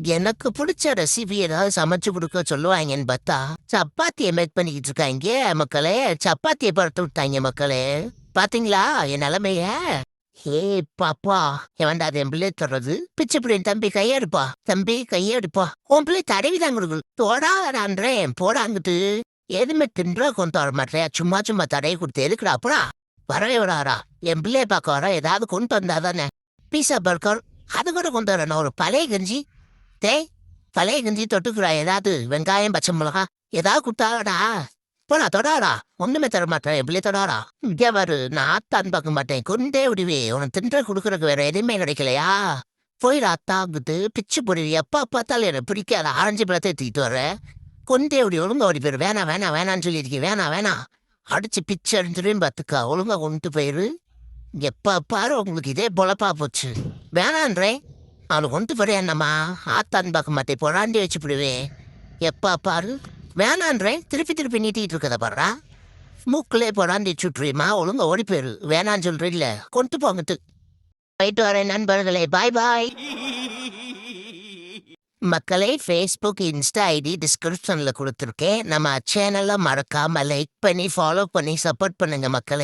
எனக்கு பிடிச்ச ரெசிபி ஏதாவது சமைச்சு கொடுக்க சொல்லுவாங்கன்னு பார்த்தா சப்பாத்தியை மேக் பண்ணிக்கிட்டு இருக்காங்க மக்களே. சப்பாத்தியை படுத்து விட்டாங்க மக்களே. பாத்தீங்களா என் நிலைமைய? ஹே பாப்பா, எவன்டா அது என் பிள்ளை தொடறது? பிச்சை பிள்ளைன் தம்பி கையெடுப்பா, தம்பி கையெடுப்பா. உன் பிள்ளை தடவிதான் கொடுக்குது. தோடான்றேன் போடாங்கிட்டு. எதுவுமே தின்றா கொண்டு வர மாட்டேன். சும்மா சும்மா தடவி கொடுத்து எதுக்குடா அப்புறா வரவே வராரா? என் பிள்ளைய பார்க்க வர ஏதாவது கொண்டு வந்தா தானே. பீஸா பர்கர் அது கூட கொண்டு வரணும். ஒரு பழைய கஞ்சி, டேய் பழைய கஞ்சி தொட்டுக்குறா. ஏதாவது வெங்காயம் பச்சை மிளகா ஏதாவது கொடுத்தாடா. போடா தொடாடா. ஒண்ணுமே தர மாட்டேன். எப்படி தொடாடா? இங்கே வரு. நான் ஆத்தான் பார்க்க மாட்டேன். கொண்டே விடுவே. உனக்கு தின்ற கொடுக்குறதுக்கு வேற எதுவுமே கிடைக்கலையா? போயிடா அத்தாங்குது பிச்சு போடுவி. எப்பா பார்த்தாலும் எனக்கு பிடிக்காத ஆரஞ்சு பழத்தை தூக்கிட்டு வர. கொண்டே விடி ஒழுங்கா ஓடி போயிரு. வேணாம் வேணாம் வேணான்னு சொல்லியிருக்கேன். வேணாம் வேணாம் அடிச்சு பிச்சு அடிஞ்சிடும் பார்த்துக்கா. ஒழுங்கா கொண்டு போயிரு. எப்ப பாரு உங்களுக்கு இதே பொழப்பா போச்சு. வேணான்றேன். அவனுக்கு கொண்டு போறேன் என்னம்மா. ஆத்தான் பார்க்க மாட்டேன். பொறாண்டி வச்சு விடுவேன். எப்பா பாரு வேணான்றேன். திருப்பி திருப்பி நீட்டிட்டு இருக்கத பாடுறா. மூக்கிலே பொறாண்டி சுட்டுருமா. ஒழுங்கா ஓடி போயிரு. வேணான்னு சொல்றீல்ல, கொண்டு போங்கிட்டு. போயிட்டு வரேன் நண்பர்களே. பாய் பாய் மக்களே. ஃபேஸ்புக் இன்ஸ்டா ஐடி டிஸ்கிரிப்ஷன்ல கொடுத்துருக்கேன். நம்ம சேனலை மறக்காம லைக் பண்ணி ஃபாலோ பண்ணி சப்போர்ட் பண்ணுங்க மக்களே.